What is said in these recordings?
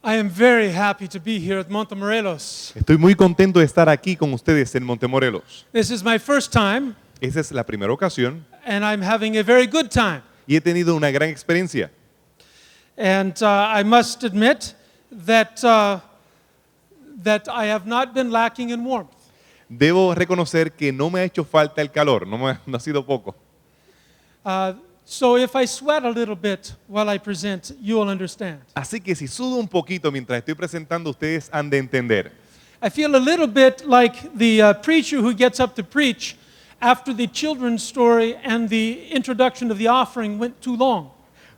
I am very happy to be here at Montemorelos. Estoy muy contento de estar aquí con ustedes en Montemorelos. This is my first time, Esa es la primera ocasión and I'm having a very good time. y he tenido una gran experiencia. And I must admit that I have not been lacking in warmth. Debo reconocer que no me ha hecho falta el calor, no ha sido poco. So if I sweat a little bit while I present, you will understand. Así que si sudo un poquito mientras estoy presentando, ustedes han de entender. I feel a little bit like the preacher who gets up to preach after the children's story and the introduction of the offering went too long.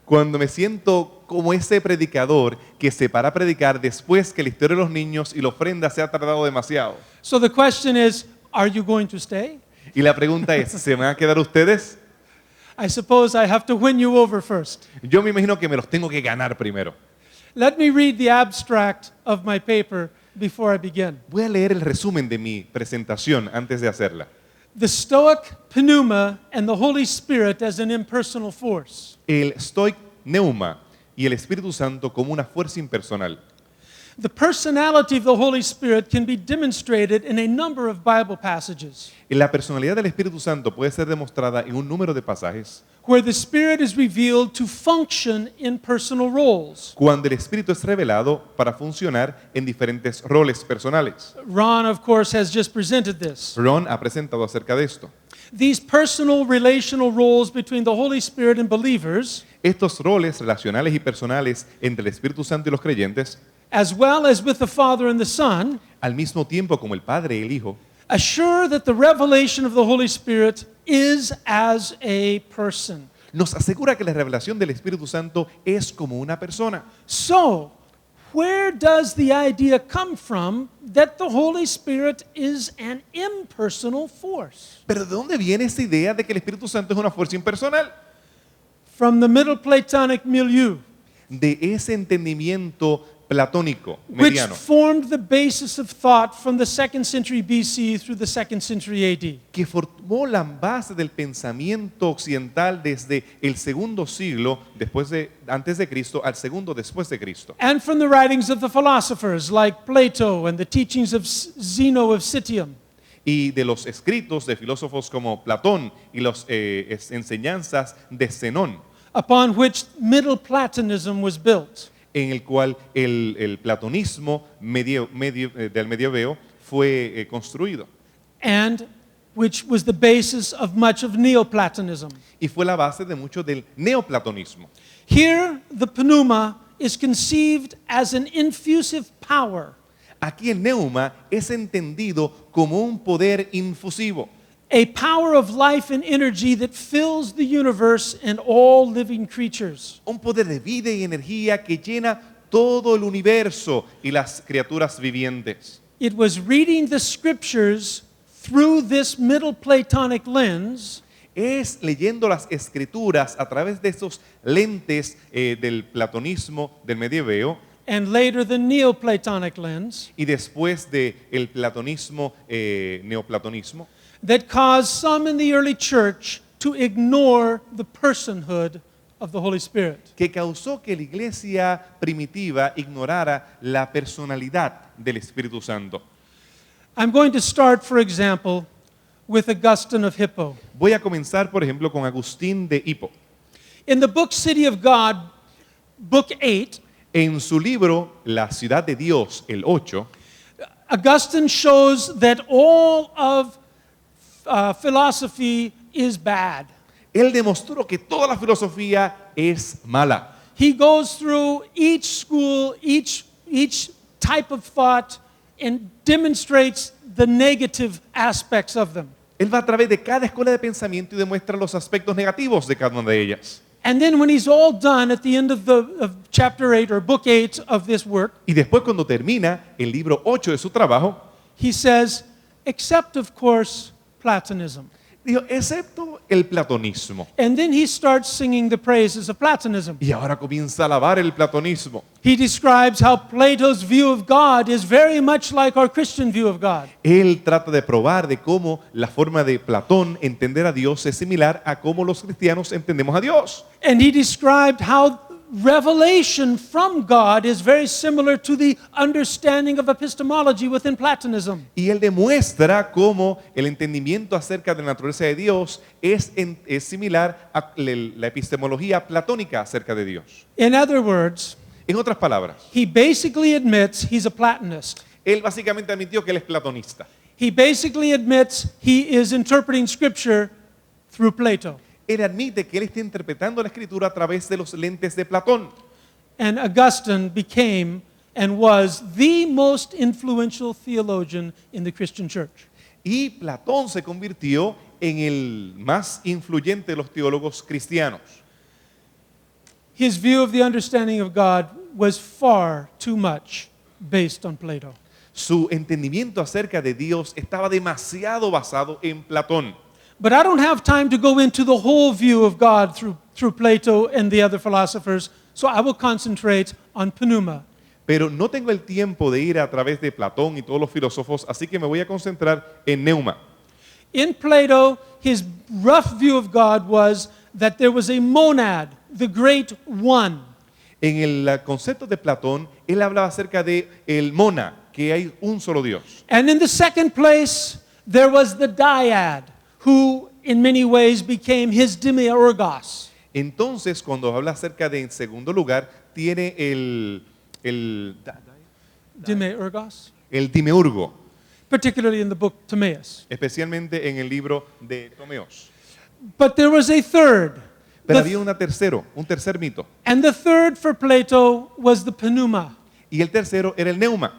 Cuando me siento como ese predicador que se para a predicar después que la historia de los niños y la ofrenda se ha tardado demasiado. So the question is, are you going to stay? Y la pregunta es, ¿se van a quedar ustedes? I suppose I have to win you over first. Yo me imagino que me los tengo que ganar primero. Let me read the abstract of my paper before I begin. Voy a leer el resumen de mi presentación antes de hacerla. The Stoic pneuma and the Holy Spirit as an impersonal force. El Stoic Pneuma y el Espíritu Santo como una fuerza impersonal. The personality of the Holy Spirit can be demonstrated in a number of Bible passages La personalidad del Espíritu Santo puede ser demostrada en un número de pasajes where the Spirit is revealed to function in personal roles. cuando el Espíritu es revelado para funcionar en diferentes roles personales. Ron, of course, has just presented this. Ron ha presentado acerca de esto. These personal relational roles between the Holy Spirit and believers, Estos roles relacionales y personales entre el Espíritu Santo y los creyentes, as well as with the Father and the Son, al mismo tiempo como el Padre y el Hijo, assure that the revelation of the Holy Spirit is as a person. nos asegura que la revelación del Espíritu Santo es como una persona. So, where does the idea come from that the Holy Spirit is an impersonal force? Pero ¿de dónde viene esa idea de que el Espíritu Santo es una fuerza impersonal? From the Middle Platonic milieu, De ese entendimiento platónico, which mediano, formed the basis of thought from the 2nd century BC through the 2nd century AD. que formó la base del pensamiento occidental desde el segundo siglo antes de Cristo al segundo después de Cristo. And from the writings of the philosophers like Plato and the teachings of Zeno of Citium. Y de los escritos de filósofos como Platón y las enseñanzas de Zenón, Upon which Middle Platonism was built. en el cual el platonismo del medieveo fue construido. And which was the basis of much of Neoplatonism. Y fue la base de mucho del neoplatonismo. Here, the pneuma is conceived as an infusive power, Aquí el neuma es entendido como un poder infusivo, a power of life and energy that fills the universe and all living creatures. un poder de vida y energía que llena todo el universo y las criaturas vivientes. It was reading the scriptures through this Middle Platonic lens Es leyendo las escrituras a través de esos lentes del platonismo del medieveo and later the Neoplatonic lens y después del platonismo, neoplatonismo, that caused some in the early church to ignore the personhood of the Holy Spirit. que causó que la iglesia primitiva ignorara la personalidad del Espíritu Santo. I'm going to start, for example, with Augustine of Hippo. Voy a comenzar, por ejemplo, con Agustín de Hippo. In the book City of God, book 8, En su libro La ciudad de Dios, el 8, Augustine shows that all of philosophy is bad. él demostró que toda la filosofía es mala. He goes through each school, each type of thought, and demonstrates the negative aspects of them. Él va a través de cada escuela de pensamiento y demuestra los aspectos negativos de cada una de ellas. And then when he's all done at the end of chapter 8 or book 8 of this work, Y después cuando termina el libro 8 de su trabajo, he says, except of course Platonism. dijo, excepto el platonismo. And then he starts singing the praises of Platonism. Y ahora comienza a alabar el platonismo. He describes how Plato's view of God is very much like our Christian view of God. Él trata de probar de cómo la forma de Platón entender a Dios es similar a cómo los cristianos entendemos a Dios. And he described how revelation from God is very similar to the understanding of epistemology within Platonism. Y él demuestra cómo el entendimiento acerca de la naturaleza de Dios es similar a la epistemología platónica acerca de Dios. In other words, En otras palabras, he basically admits he's a Platonist. él básicamente admitió que él es platonista. He basically admits he is interpreting Scripture through Plato. Él admite que él está interpretando la escritura a través de los lentes de Platón. And Augustine became and was the most influential theologian in the Christian church. Y Platón se convirtió en el más influyente de los teólogos cristianos. His view of the understanding of God was far too much based on Plato. Su entendimiento acerca de Dios estaba demasiado basado en Platón. But I don't have time to go into the whole view of God through Plato and the other philosophers, so I will concentrate on pneuma. Pero no tengo el tiempo de ir a través de Platón y todos los filósofos, así que me voy a concentrar en Neuma. In Plato, his rough view of God was that there was a monad, the great one. En el concepto de Platón, él hablaba acerca de el mona, que hay un solo Dios. And in the second place, there was the dyad, who in many ways became his demiurgos. Entonces, cuando habla acerca de en segundo lugar, tiene el Demiurgos? demiurgo, Particularly in the book Timaeus. especialmente en el libro de Tomeos. But there was a third. Pero The- había un tercer mito. and the third for Plato was the pneuma. Y el tercero era el neuma.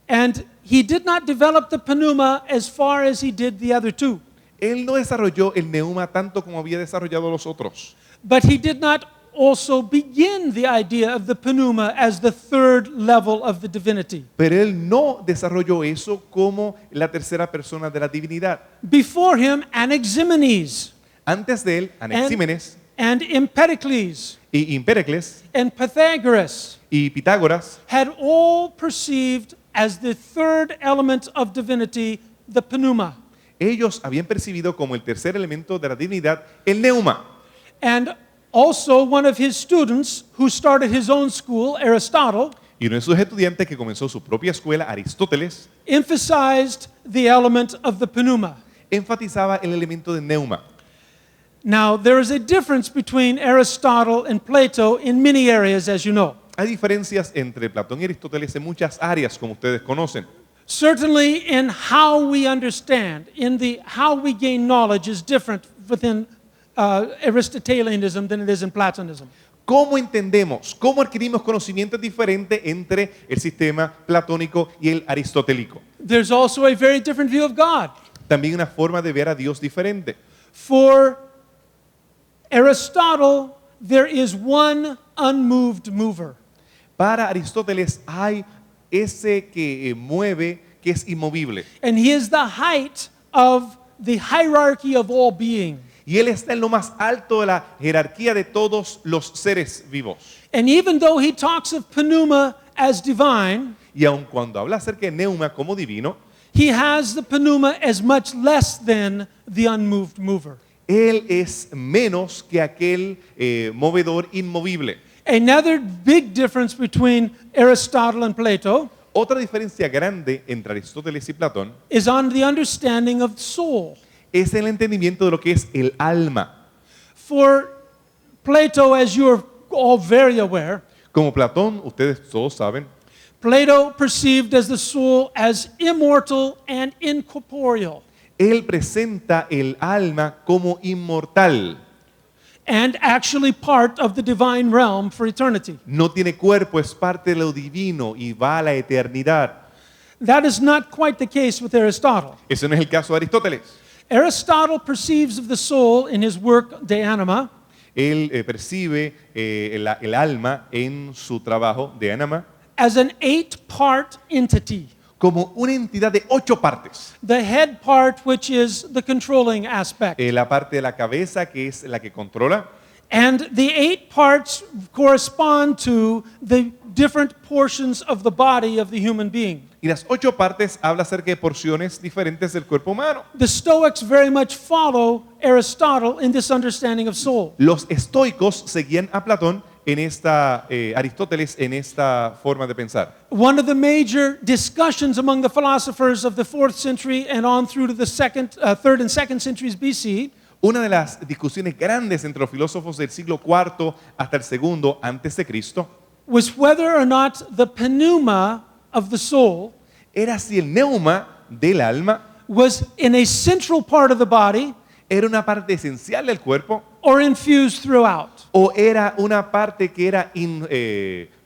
And he did not develop the pneuma as far as he did the other two. Él no desarrolló el neuma tanto como había desarrollado los otros. But he did not also begin the idea of the pneuma as the third level of the divinity. Pero él no desarrolló eso como la tercera persona de la divinidad. Before him, Anaximenes Antes de él, Anaxímenes and Empedocles y Empédocles and Pythagoras y Pitágoras had all perceived as the third element of divinity the pneuma. ellos habían percibido como el tercer elemento de la divinidad el neuma. And also one of his students who started his own school, Aristotle, Y uno de sus estudiantes que comenzó su propia escuela, Aristóteles, emphasized the element of the pneuma. enfatizaba el elemento de neuma. Now, there is a difference between Aristotle and Plato in many areas, as you know. Hay diferencias entre Platón y Aristóteles en muchas áreas, como ustedes conocen. Certainly in how we understand, in the how we gain knowledge is different within Aristotelianism than it is in Platonism. ¿Cómo entendemos, cómo adquirimos conocimiento diferente entre el sistema platónico y el aristotélico? There's also a very different view of God. También una forma de ver a Dios diferente. For Aristotle, there is one unmoved mover. Para Aristóteles hay ese que mueve, que es inmovible. And he is the height of the hierarchy of all being. Y él está en lo más alto de la jerarquía de todos los seres vivos. And even though he talks of pneuma as divine, Y aun cuando habla acerca de neuma como divino, he has the pneuma as much less than the unmoved mover. él es menos que aquel movedor inmovible. Another big difference between Aristotle and Plato Otra diferencia grande entre Aristóteles y Platón is on the understanding of soul. es el entendimiento de lo que es el alma. For Plato, as you're all very aware, Como Platón, ustedes todos saben, Plato perceived as the soul as immortal and incorporeal, él presenta el alma como inmortal. and actually part of the divine realm for eternity. No tiene cuerpo, es parte de lo divino y va a la eternidad. That is not quite the case with Aristotle. Ese no es el caso de Aristóteles. Aristotle perceives of the soul in his work De Anima Él percibe el alma en su trabajo de Anima as an 8-part entity. como una entidad de 8 partes. The head part, which is the controlling aspect. La parte de la cabeza, que es la que controla, And the 8 parts correspond to the different portions of the body of the human being. y las 8 partes habla acerca de porciones diferentes del cuerpo humano. The Stoics very much follow Aristotle in this understanding of soul. Los estoicos seguían a Platón Aristóteles en esta forma de pensar. One of the major discussions among the philosophers of the 4th century and on through to the 3rd and 2nd centuries BC Una de las discusiones grandes entre los filósofos del siglo IV hasta el segundo antes de Cristo was whether or not the pneuma of the soul era si el neuma del alma was in a central part of the body era una parte esencial del cuerpo or infused throughout. o era una parte que era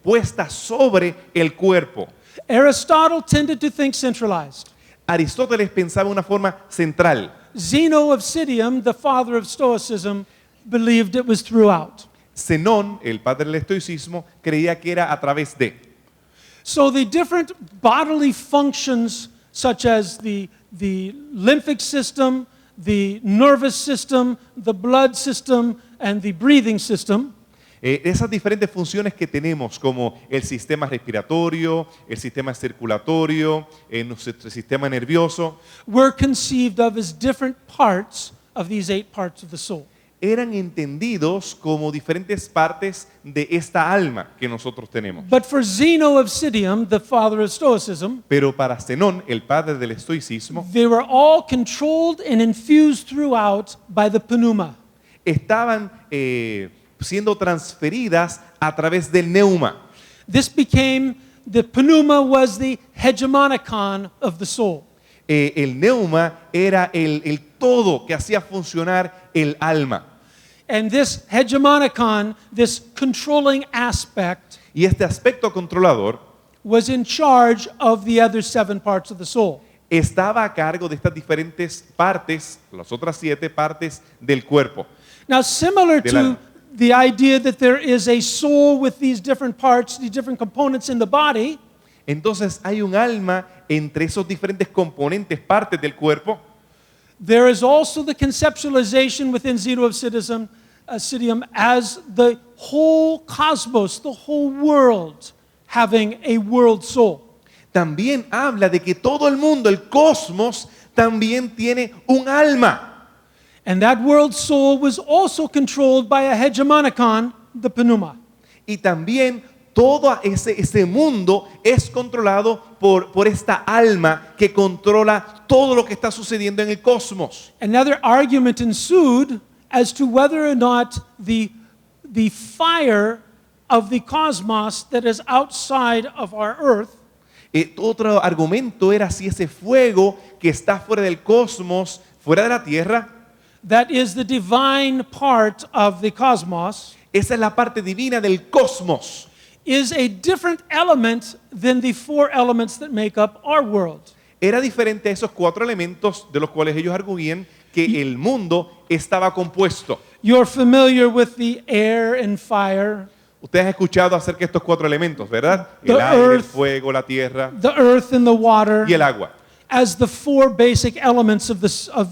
puesta sobre el cuerpo. Aristotle tended to think centralized. Aristóteles pensaba de una forma central. Zeno of Citium, the father of Stoicism, believed it was throughout. Zenón, el padre del estoicismo, creía que era a través de. So the different bodily functions, such as the lymphic system, the nervous system, the blood system, and the breathing system, Esas diferentes funciones que tenemos, como el sistema respiratorio, el sistema circulatorio, nuestro sistema nervioso, were conceived of as different parts of these 8 parts of the soul. eran entendidos como diferentes partes de esta alma que nosotros tenemos. But for Zeno of Citium, the father of Stoicism, Pero para Zenón, el padre del estoicismo, they were all controlled and infused throughout by the pneuma. estaban siendo transferidas a través del neuma. This became, the pneuma was the hegemonicon of the soul. El neuma era el todo que hacía funcionar el alma. And this hegemonicon, this controlling aspect, Y este aspecto controlador was in charge of the other 7 parts of the soul. estaba a cargo de estas diferentes partes, las otras 7 partes del cuerpo. Now, similar Del to alma. the idea that there is a soul with these different parts, these different components in the body, Entonces hay un alma entre esos diferentes componentes, partes del cuerpo. there is also the conceptualization within Zeno of Citium as the whole cosmos, the whole world, having a world soul. También habla de que todo el mundo, el cosmos, también tiene un alma. And that world soul was also controlled by a hegemonicon, the pneuma. Y también todo ese mundo es controlado por esta alma que controla todo lo que está sucediendo en el cosmos. Another argument ensued as to whether or not the fire of the cosmos that is outside of our earth Otro argumento era si ese fuego que está fuera del cosmos, fuera de la tierra, that is the divine part of the cosmos, esa es la parte divina del cosmos. is a different element than the 4 elements that make up our world. Era diferente a esos 4 elementos de los cuales ellos arguían que el mundo estaba compuesto. You're familiar with the air and fire, Ustedes han escuchado acerca de estos 4 elementos, ¿verdad? The El aire, el earth. fuego, la tierra the earth and the water, y el agua. as the 4 basic elements of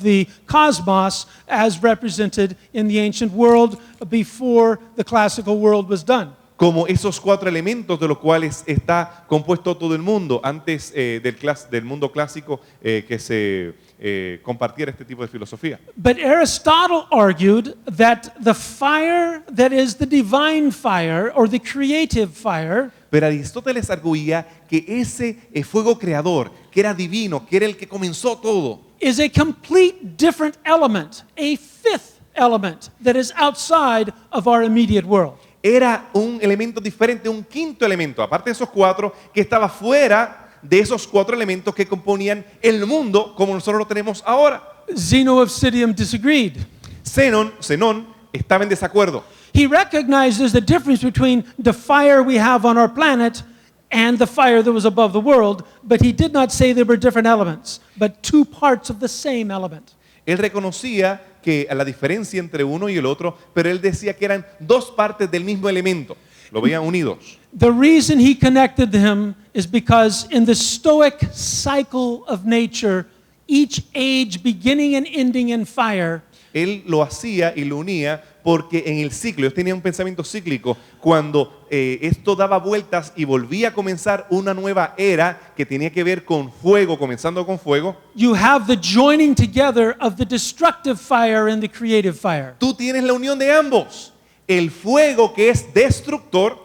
the cosmos as represented in the ancient world before the classical world was done. Como esos 4 elementos de los cuales está compuesto todo el mundo antes del mundo clásico que se compartiera este tipo de filosofía. But Aristotle argued that the fire that is the divine fire or the creative fire Pero Aristóteles arguía que ese fuego creador, que era divino, que era el que comenzó todo, is a complete different element, a 5th element that is outside of our immediate world. era un elemento diferente, un quinto elemento, aparte de esos 4, que estaba fuera de esos 4 elementos que componían el mundo como nosotros lo tenemos ahora. Zeno of Citium disagreed. Zenón estaba en desacuerdo. He recognized there's a difference between the fire we have on our planet and the fire that was above the world, but he did not say there were different elements, but 2 parts of the same element. Él reconocía que la diferencia entre uno y el otro, pero él decía que eran 2 partes del mismo elemento. Lo veían unidos. The reason he connected them is because in the Stoic cycle of nature, each age beginning and ending in fire, Él lo hacía y lo unía porque en el ciclo, ellos tenían un pensamiento cíclico, cuando esto daba vueltas y volvía a comenzar una nueva era que tenía que ver con fuego, comenzando con fuego, you have the joining together of the destructive fire and the creative fire. tú tienes la unión de ambos. el fuego que es destructor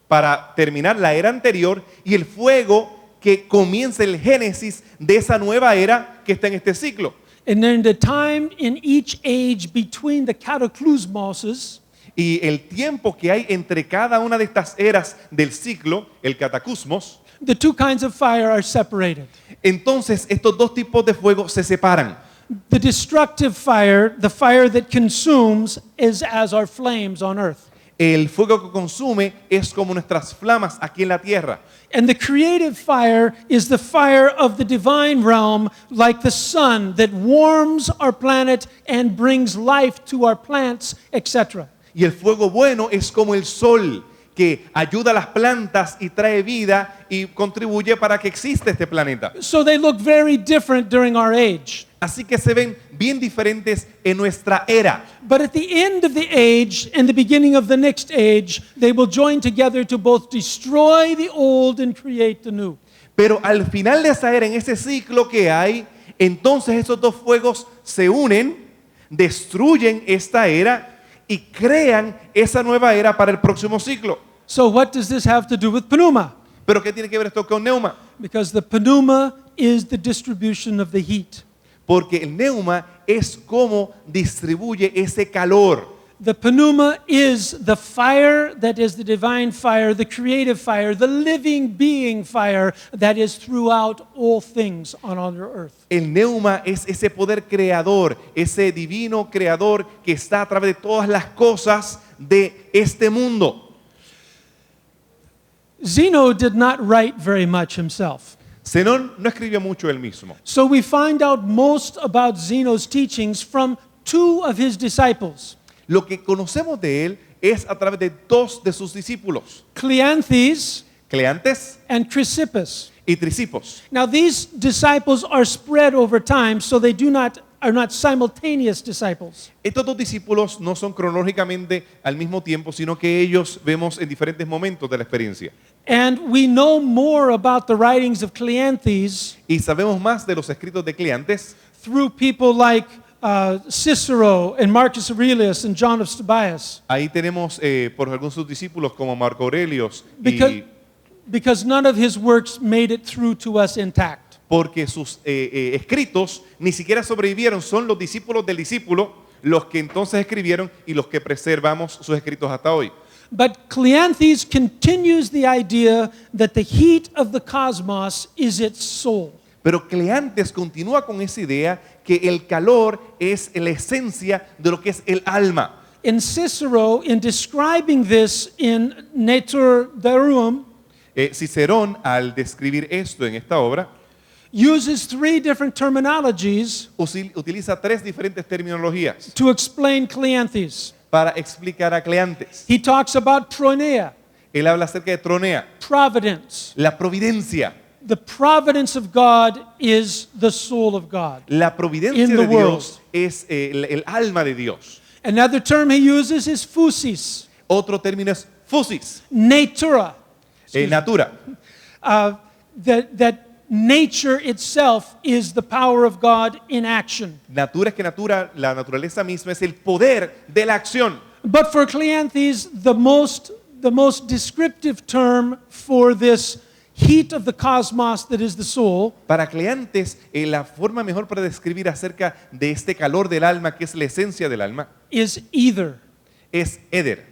para terminar la era anterior y el fuego que comienza el génesis de esa nueva era que está en este ciclo. And then the time in each age between the cataclysmoses Y el tiempo que hay entre cada una de estas eras del ciclo, el catacusmos, the two kinds of fire are separated. entonces estos dos tipos de fuego se separan. The destructive fire, the fire that consumes, is as our flames on earth. El fuego que consume es como nuestras flamas aquí en la tierra. And the creative fire is the fire of the divine realm, like the sun that warms our planet and brings life to our plants, etc. Y el fuego bueno es como el sol que ayuda a las plantas y trae vida y contribuye para que exista este planeta. So they look very different during our age. Así que se ven bien diferentes en nuestra era. But at the end of the age and the beginning of the next age, they will join together to both destroy the old and create the new. Pero al final de esa era, en ese ciclo que hay, entonces esos dos fuegos se unen, destruyen esta era y crean esa nueva era para el próximo ciclo. So what does this have to do with pneuma? ¿Pero qué tiene que ver esto con neuma? Because the pneuma is the distribution of the heat. Porque el neuma es como distribuye ese calor. The pneuma is the fire that is the divine fire, the creative fire, the living being fire that is throughout all things on our earth. El neuma es ese poder creador, ese divino creador que está a través de todas las cosas de este mundo. Zeno did not write very much himself. Zenón no escribió mucho él mismo. So we find out most about Zeno's teachings from two of his disciples, Lo que conocemos de él es a través de dos de sus discípulos, Cleanthes Cleantes and Chrysippus. y Trisipos. Now these disciples are spread over time, so they are not simultaneous disciples. Estos dos discípulos no son cronológicamente al mismo tiempo, sino que ellos vemos en diferentes momentos de la experiencia. And we know more about the writings of Cleanthes Y sabemos más de los escritos de Cleantes through people like Cicero and Marcus Aurelius and John of Tobias, Ahí tenemos por algunos de sus discípulos como Marco Aurelius because none of his works made it through to us intact. porque sus escritos ni siquiera sobrevivieron, son los discípulos del discípulo los que entonces escribieron y los que preservamos sus escritos hasta hoy. But Cleanthes continues the idea that the heat of the cosmos is its soul. Pero Cleantes continúa con esa idea que el calor es la esencia de lo que es el alma. In Cicero, in describing this in Natura Deorum, Cicerón, al describir esto en esta obra, uses three different terminologies utiliza tres diferentes terminologías to explain Cleanthes. para explicar a Cleantes. He talks about proneia, Él habla acerca de tronea, providence. la providencia. The providence of God is the soul of God. La providencia In de the world. Dios es el alma de Dios. Another term he uses is physis, Otro término es physis, natura. natura. That nature itself is the power of God in action. Natura es que la naturaleza misma es el poder de la acción. But for Cleanthes, the most descriptive term for this heat of the cosmos that is the soul Para Cleantes, la forma mejor para describir acerca de este calor del alma, que es la esencia del alma, is ether, es éter.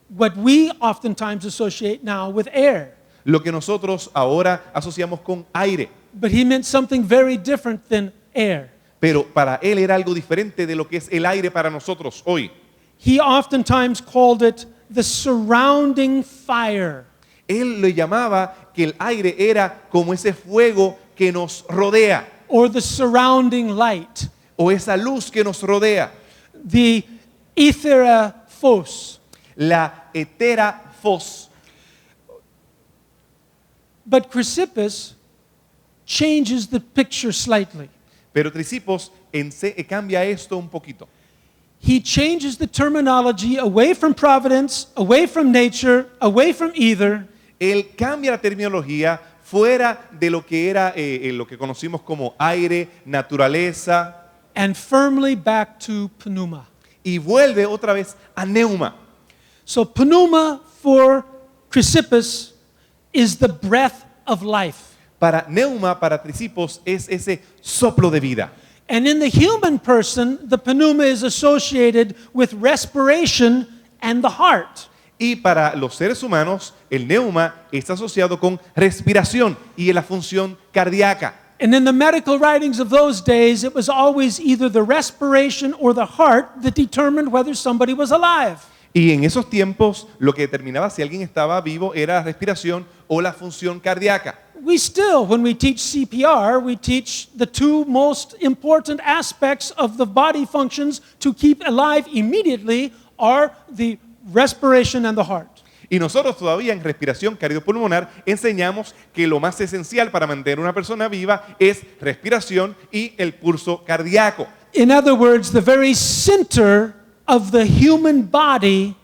what we oftentimes associate now with air. Lo que nosotros ahora asociamos con aire. But he meant something very different than air. Pero para él era algo diferente de lo que es el aire para nosotros hoy. He oftentimes called it the surrounding fire. Él le llamaba que el aire era como ese fuego que nos rodea, Or the surrounding light, o esa luz que nos rodea, the ethera phos. la etera fos. But Chrysippus changes the picture slightly. Pero Trisipos cambia esto un poquito. He changes the terminology away from providence, away from nature, away from either, Él cambia la terminología fuera de lo que era lo que conocimos como aire, naturaleza, and firmly back to pneuma. y vuelve otra vez a neuma. So pneuma for Chrysippus is the breath of life. Para neuma, para Chrysippos, es ese soplo de vida. And in the human person, the pneuma is associated with respiration and the heart. Y para los seres humanos, el neuma está asociado con respiración y la función cardíaca. And in the medical writings of those days, it was always either the respiration or the heart that determined whether somebody was alive. Y en esos tiempos, lo que determinaba si alguien estaba vivo era la respiración o la función cardíaca. We still, when we teach CPR, we teach the two most important aspects of the body functions to keep alive immediately are the respiration and the heart. Y nosotros todavía en respiración cardiopulmonar enseñamos que lo más esencial para mantener una persona viva es respiración y el pulso cardíaco. In other words, the very center of the human body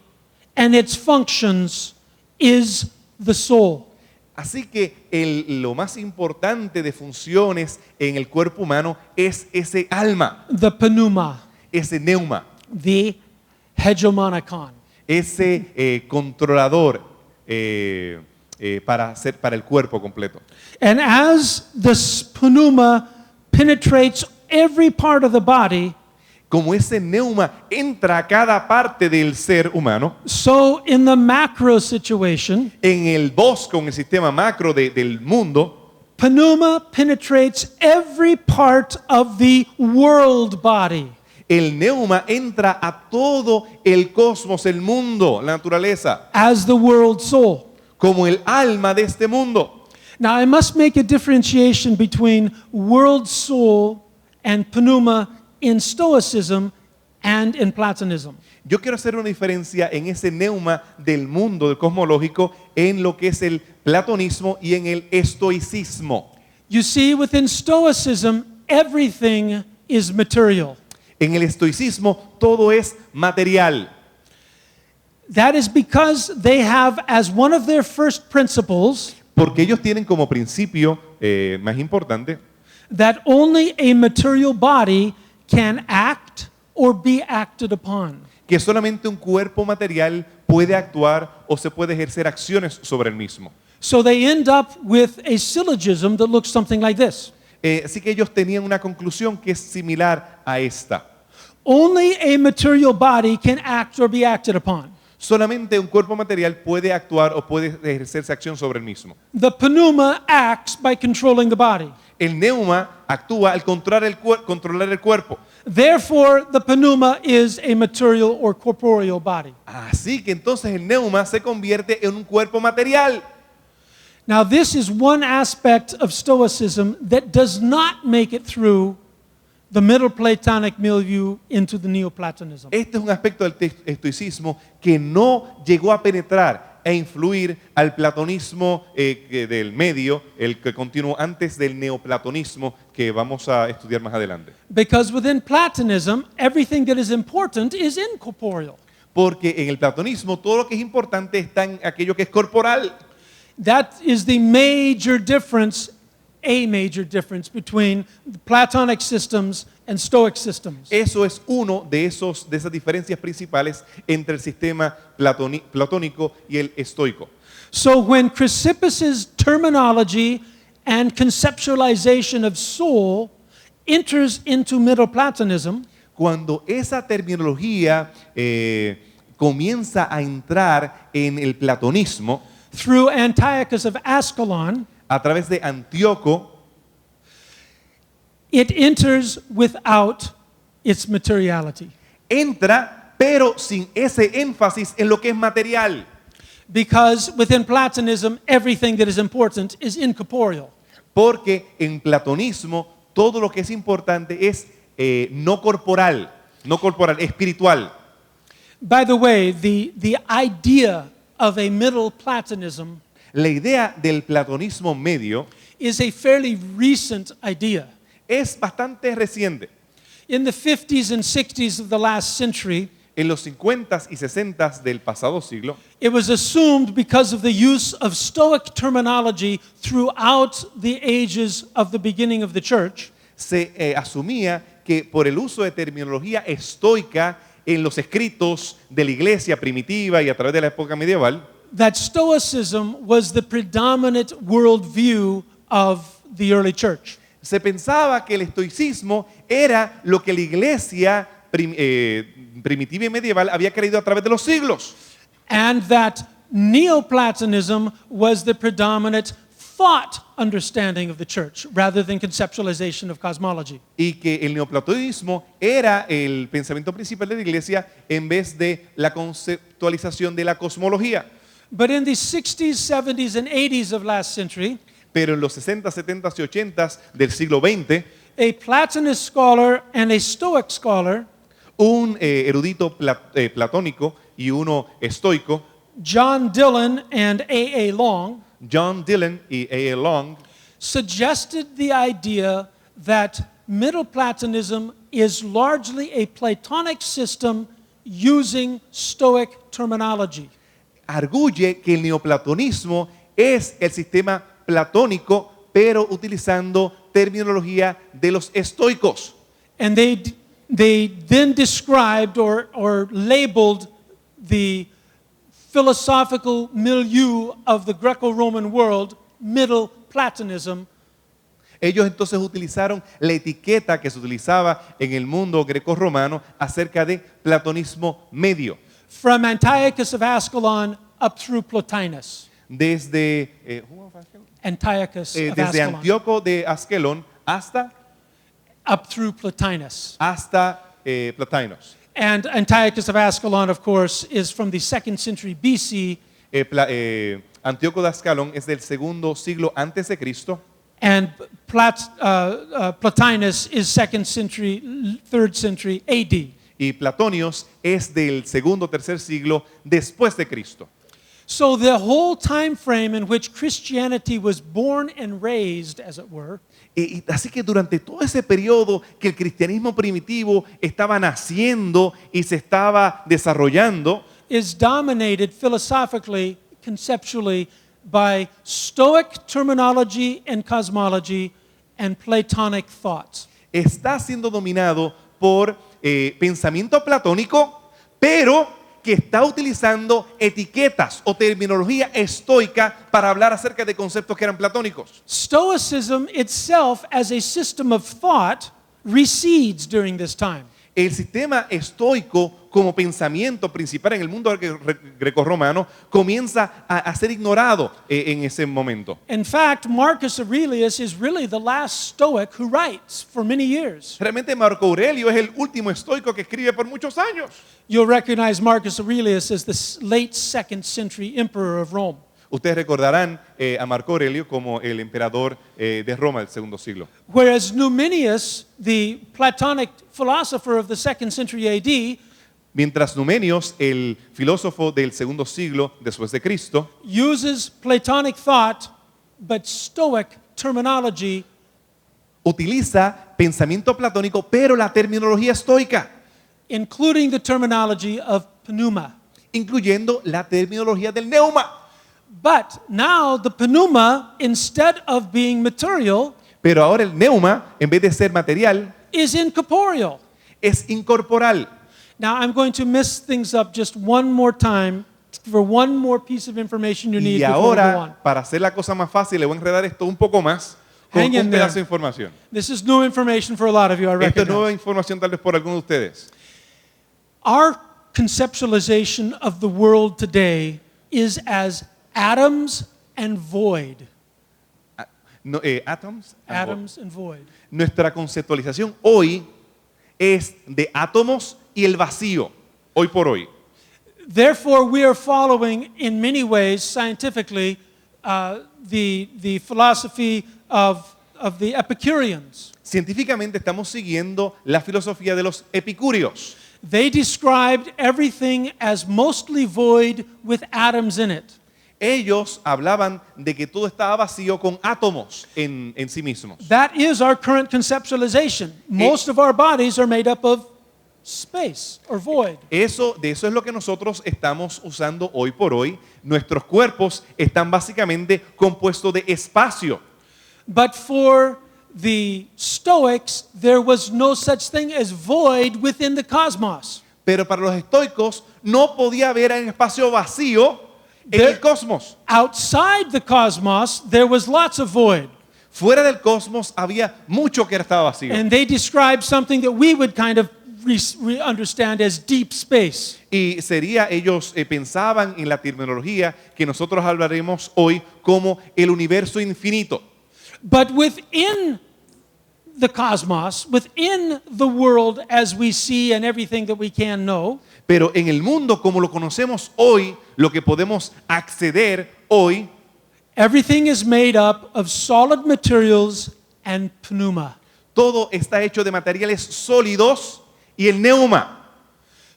and its functions is the soul. Así que lo más importante de funciones en el cuerpo humano es ese alma, The pneuma, ese neuma, the hegemonicon. ese controlador para el cuerpo completo. And as the pneuma penetrates every part of the body, Como ese neuma entra a cada parte del ser humano, so in the macro situation, en el bosque, en el sistema macro del mundo, pneuma penetrates every part of the world body. el neuma entra a todo el cosmos, el mundo, la naturaleza, As the world soul. como el alma de este mundo. Now, I must make a differentiation between world soul and pneuma in Stoicism and in Platonism. Yo quiero hacer una diferencia en ese neuma del mundo, del cosmológico, en lo que es el platonismo y en el estoicismo. You see, within Stoicism, everything is material. En el estoicismo todo es material. That is because they have as one of their first principles Porque ellos tienen como principio más importante that only a material body can act or be acted upon. que solamente un cuerpo material puede actuar o se puede ejercer acciones sobre el mismo. So they end up with a syllogism that looks something like this. Así que ellos tenían una conclusión que es similar a esta. Only a material body can act or be acted upon. Solamente un cuerpo material puede actuar o puede ejercerse acción sobre el mismo. The pneuma acts by controlling the body. El neuma actúa al controlar el cuerpo. Therefore, the pneuma is a material or corporeal body. Así que entonces el neuma se convierte en un cuerpo material. Now, this is one aspect of Stoicism that does not make it through the Middle Platonic milieu into the Neoplatonism. Este es un aspecto del estoicismo que no llegó a penetrar e influir al platonismo del medio, el que continuó antes del neoplatonismo que vamos a estudiar más adelante. Because within Platonism, everything that is important is incorporeal. Porque en el platonismo todo lo que es importante está en aquello que es corporal. That is the major difference, a major difference between the Platonic systems and Stoic systems. Eso es uno de esas diferencias principales entre el sistema platónico y el estoico. So when Chrysippus's terminology and conceptualization of soul enters into Middle Platonism, Cuando esa terminología comienza a entrar en el platonismo through Antiochus of Ascalon, a través de Antíoco, it enters without its materiality. entra, pero sin ese énfasis en lo que es material. Because within Platonism, everything that is important is incorporeal. Porque en platonismo todo lo que es importante es no corporal, espiritual. By the way, the idea of a Middle Platonism La idea del platonismo medio is a fairly recent idea. es bastante reciente. In the 50s and 60s of the last century, En los 50s y 60s del pasado siglo, it was assumed because of the use of Stoic terminology throughout the ages of the beginning of the church, se asumía que por el uso de terminología estoica en los escritos de la iglesia primitiva y a través de la época medieval, that Stoicism was the predominant worldview of the early church. se pensaba que el estoicismo era lo que la iglesia primitiva y medieval había creído a través de los siglos. And that Neoplatonism was the predominant thought understanding of the church rather than conceptualization of cosmology. Y que el neoplatonismo era el pensamiento principal de la iglesia en vez de la conceptualización de la cosmología. But in the 60s, 70s, and 80s of last century, Pero en los 60, 70 y 80 del siglo XX, a Platonist scholar and a Stoic scholar, un erudito platónico y uno estoico, John Dillon and A.A. Long, John Dillon y A.A. Long, suggested the idea that Middle Platonism is largely a Platonic system using Stoic terminology. arguye que el neoplatonismo es el sistema platónico, pero utilizando terminología de los estoicos. And they then described or labeled the philosophical milieu of the Greco-Roman world Middle Platonism. Ellos entonces utilizaron la etiqueta que se utilizaba en el mundo greco-romano acerca de platonismo medio. From Antiochus of Ascalon up through Plotinus. Desde, Antiochus of desde Ascalon Antíoco de Askelón up through Plotinus. hasta Plotinos. And Antiochus of Ascalon, of course, is from the 2nd century BC, Antíoco de Ascalón es del segundo siglo antes de Cristo and Plotinus is 2nd century, 3rd century AD. y Platonios es del segundo tercer siglo después de Cristo. So the whole time frame in which Christianity was born and raised, as it were, Y así que durante todo ese periodo que el cristianismo primitivo estaba naciendo y se estaba desarrollando, is dominated philosophically, conceptually, by Stoic terminology and cosmology and Platonic thoughts. está siendo dominado por pensamiento platónico, pero que está utilizando etiquetas o terminología estoica para hablar acerca de conceptos que eran platónicos. Stoicism itself, as a system of thought, recedes during this time. El sistema estoico como pensamiento principal en el mundo grecorromano comienza a ser ignorado en ese momento. In fact, Marcus Aurelius is really the last Stoic who writes for many years. Realmente Marco Aurelio es el último estoico que escribe por muchos años. You'll recognize Marcus Aurelius as the late 2nd century emperor of Rome. Ustedes recordarán a Marco Aurelio como el emperador de Roma del segundo siglo. Whereas Numenius, the Platonic philosopher of the 2nd century AD, Mientras Numenios, el filósofo del segundo siglo después de Cristo, uses Platonic thought but Stoic terminology, utiliza pensamiento platónico, pero la terminología estoica, including the terminology of pneuma. incluyendo la terminología del neuma. But now the pneuma, instead of being material, Pero ahora el neuma, en vez de ser material, is incorporeal. es incorporal. Now I'm going to mess things up just one more time for one more piece of information you need Y before we go ahora, on. para hacer la cosa más fácil, le voy a enredar esto un poco más con Hang in un pedazo de there. información. This is new information for a lot of you, I Esto es nueva recognize. información tal vez por algunos de ustedes. Our conceptualization of the world today is as atoms and void. No, atoms. Atoms and void. Nuestra conceptualización hoy es de átomos y el vacío, hoy por hoy. Therefore, we are following, in many ways, scientifically, the philosophy of the Epicureans. Científicamente estamos siguiendo la filosofía de los epicúreos. They described everything as mostly void with atoms in it. Ellos hablaban de que todo estaba vacío con átomos en sí mismos. That is our current conceptualization. Most of our bodies are made up of space or void. De eso es lo que nosotros estamos usando hoy por hoy. Nuestros cuerpos están básicamente compuestos de espacio. But for the Stoics, there was no such thing as void within the cosmos. Pero para los estoicos no podía haber un espacio vacío en There- el cosmos. Outside the cosmos, there was lots of void. Fuera del cosmos había mucho que estaba vacío. And they described something that we would kind of understand as deep space. Y ellos pensaban en la terminología que nosotros hablaremos hoy como el universo infinito. But within the cosmos, within the world as we see and everything that we can know, Pero en el mundo como lo conocemos hoy, lo que podemos acceder hoy, everything is made up of solid materials and pneuma. todo está hecho de materiales sólidos y el neuma.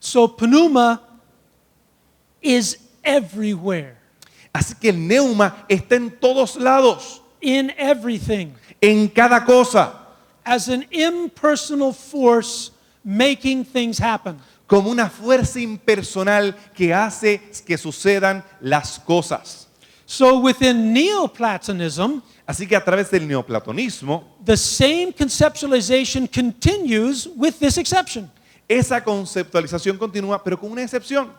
So pneuma is everywhere, Así que el neuma está en todos lados, in everything, en cada cosa, as an impersonal force making things happen. como una fuerza impersonal que hace que sucedan las cosas. So within Neoplatonism, Así que a través del neoplatonismo, the same conceptualization continues with this exception. esa conceptualización continúa, pero con una excepción.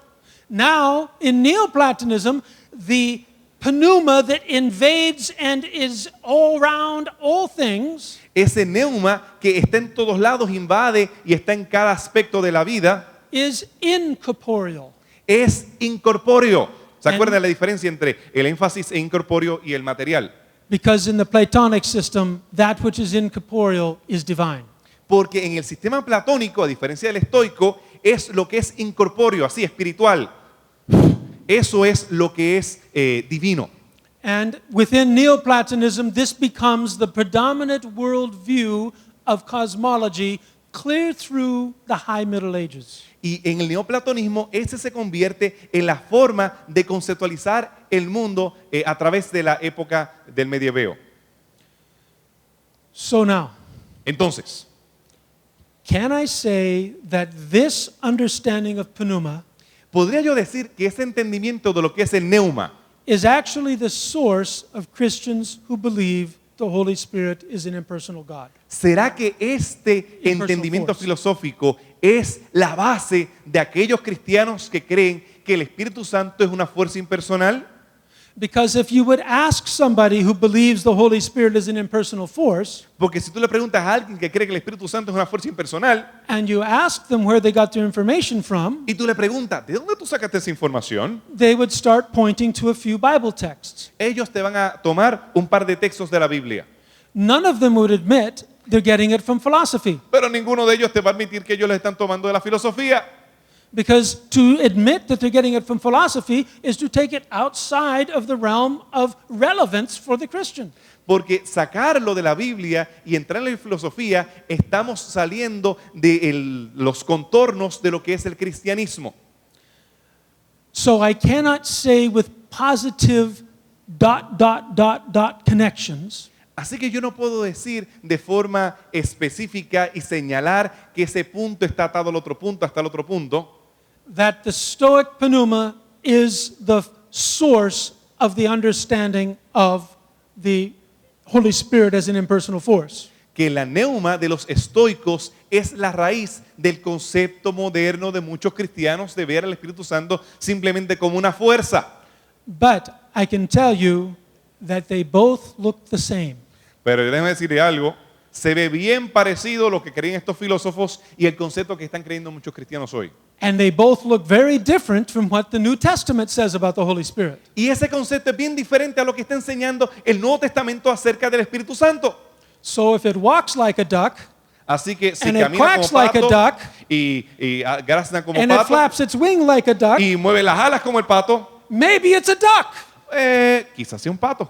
Now, in Neoplatonism, the pneuma that invades and is all around all things Ese neuma que está en todos lados, invade y está en cada aspecto de la vida, is incorporeal. es incorpóreo. ¿Se And- acuerdan de la diferencia entre el énfasis en incorpóreo y el material? Because in the Platonic system, that which is incorporeal is divine. Porque en el sistema platónico, a diferencia del estoico, es lo que es incorpóreo, así, espiritual. Eso es lo que es divino. And within Neoplatonism, this becomes the predominant worldview of cosmology clear through the High Middle Ages. Y en el neoplatonismo, ese se convierte en la forma de conceptualizar el mundo a través de la época del medieveo. So now, Entonces, can I say that this understanding of pneuma podría yo decir que ese entendimiento de lo que es el neuma is actually the source of Christians who believe the Holy Spirit is an impersonal God? ¿será que este Impersonal entendimiento force. filosófico es la base de aquellos cristianos que creen que el Espíritu Santo es una fuerza impersonal? Because if you would ask somebody who believes the Holy Spirit is an impersonal force, Porque si tú le preguntas a alguien que cree que el Espíritu Santo es una fuerza impersonal and you ask them where they got their information from, y tú le preguntas, ¿de dónde tú sacaste esa información? they would start pointing to a few Bible texts. Ellos te van a tomar un par de textos de la Biblia. None of them would admit they're getting it from philosophy. Pero ninguno de ellos te va a admitir que ellos le están tomando de la filosofía. Because to admit that they're getting it from philosophy is to take it outside of the realm of relevance for the Christian. Porque sacarlo de la Biblia y entrar en la filosofía, estamos saliendo de los contornos de lo que es el cristianismo. So I cannot say with positive ... connections Así que yo no puedo decir de forma específica y señalar que ese punto está atado al otro punto, hasta el otro punto, that the Stoic pneuma is the source of the understanding of the Holy Spirit as an impersonal force. que la neuma de los estoicos es la raíz del concepto moderno de muchos cristianos de ver al Espíritu Santo simplemente como una fuerza. But I can tell you that they both look the same. Pero déjeme decirle algo, se ve bien parecido lo que creen estos filósofos y el concepto que están creyendo muchos cristianos hoy. And they both look very different from what the New Testament says about the Holy Spirit. Y ese concepto es bien diferente a lo que está enseñando el Nuevo Testamento acerca del Espíritu Santo. So if it walks like a duck, Así que si And it camina quacks como like a pato duck, y grazna como and it pato flaps its wing like a duck, y mueve las alas como el pato, maybe it's a duck. quizás sea un pato.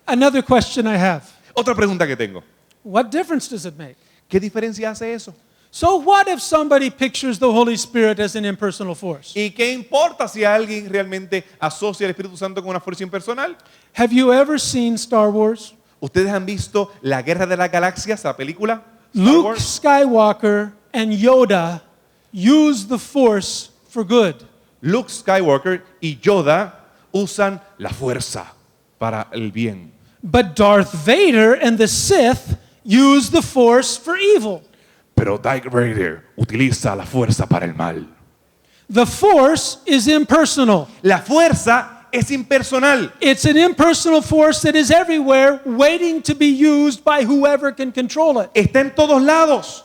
Another question I have. Otra pregunta que tengo. What difference does it make? ¿Qué diferencia hace eso? So what if somebody pictures the Holy Spirit as an impersonal force? ¿Y qué importa si alguien realmente asocia al Espíritu Santo con una fuerza impersonal? Have you ever seen Star Wars? ¿Ustedes han visto La Guerra de las Galaxias, la película? Star Luke Wars? Skywalker and Yoda use the force for good. Luke Skywalker y Yoda usan la fuerza para el bien. But Darth Vader and the Sith use the force for evil. Pero Darth Vader utiliza la fuerza para el mal. The force is impersonal. La fuerza es impersonal. It's an impersonal force that is everywhere, waiting to be used by whoever can control it. Está en todos lados.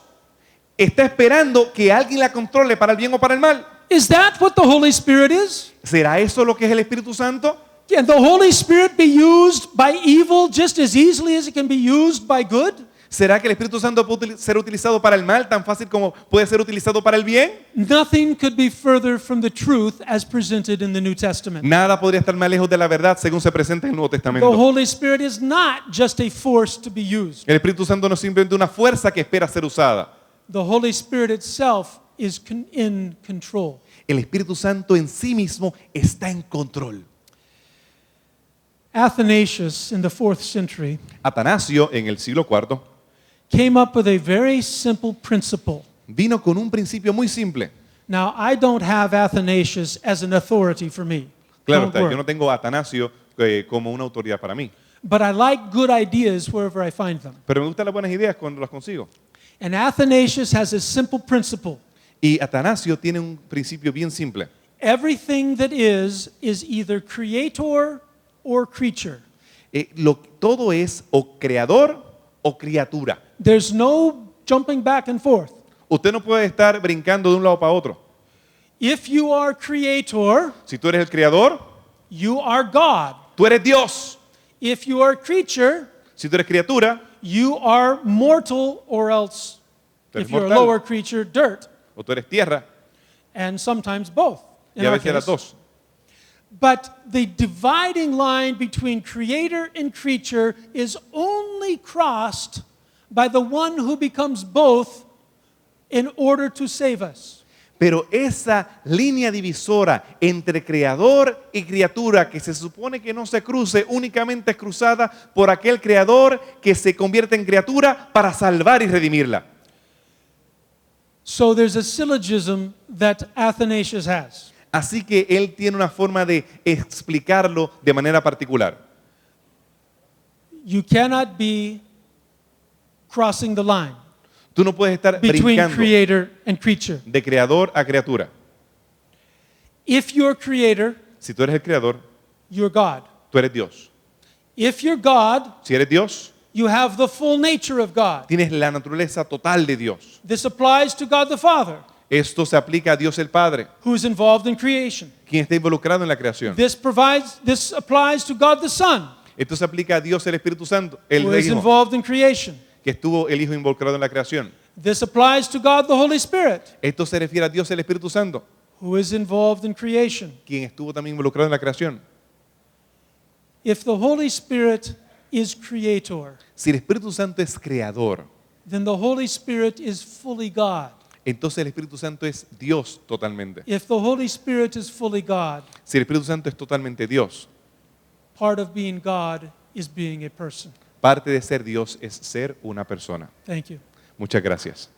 Está esperando que alguien la controle para el bien o para el mal. Is that what the Holy Spirit is? ¿Será eso lo que es el Espíritu Santo? Can the Holy Spirit be used by evil just as easily as it can be used by good? ¿Será que el Espíritu Santo puede ser utilizado para el mal tan fácil como puede ser utilizado para el bien? Nothing could be further from the truth as presented in the New Testament. Nada podría estar más lejos de la verdad según se presenta en el Nuevo The Testamento. Holy Spirit is not just a force to be used. El Espíritu Santo no es simplemente una fuerza que espera ser usada. The Holy Spirit itself is in control. El Espíritu Santo en sí mismo está en control. Athanasius in the 4th century Atanasio, en el siglo IV, came up with a very simple principle. vino con un principio muy simple. Now, I don't have Athanasius as an authority for me. Claro, Don't está, worry. yo no tengo a Atanasio como una autoridad para mí, But I like good ideas wherever I find them. pero me gustan las buenas ideas cuando las consigo. And Athanasius has a simple principle. Y Atanasio tiene un principio bien simple. Everything that is either creator or creature. Todo es o creador o criatura. There's no jumping back and forth. Usted no puede estar brincando de un lado para otro. If you are creator, Si tú eres el creador, you are God. tú eres Dios. If you are creature, Si tú eres criatura, you are mortal, or else, Tú eres if you're a mortal. lower creature, dirt. o tú eres tierra, And sometimes both. y In a our veces las case. dos. But the dividing line between creator and creature is only crossed by the one who becomes both in order to save us. Pero esa línea divisora entre creador y criatura que se supone que no se cruce, únicamente es cruzada por aquel creador que se convierte en criatura para salvar y redimirla. So there's a syllogism that Athanasius has. Así que él tiene una forma de explicarlo de manera particular. You cannot be crossing the line Tú no puedes estar between brincando creator and creature. de creador a criatura. If you're creator, Si tú eres el creador, you're God. tú eres Dios. If you're God, Si eres Dios, you have the full nature of God. tienes la naturaleza total de Dios. This applies to God the Father, Esto se aplica a Dios el Padre, who's involved in creation. quien está involucrado en la creación. This applies to God the Son, Esto se aplica a Dios el Espíritu Santo, el who is Hijo, involved in creation. que estuvo el Hijo involucrado en la creación. This applies to God the Holy Spirit, Esto se refiere a Dios el Espíritu Santo, who is involved in creation. quien estuvo también involucrado en la creación. If the Holy Spirit is creator, Si el Espíritu Santo es creador, then the Holy Spirit is fully God. entonces el Espíritu Santo es Dios totalmente. If the Holy Spirit is fully God, Si el Espíritu Santo es totalmente Dios, part of being God is being a person. parte de ser Dios es ser una persona. Thank you. Muchas gracias.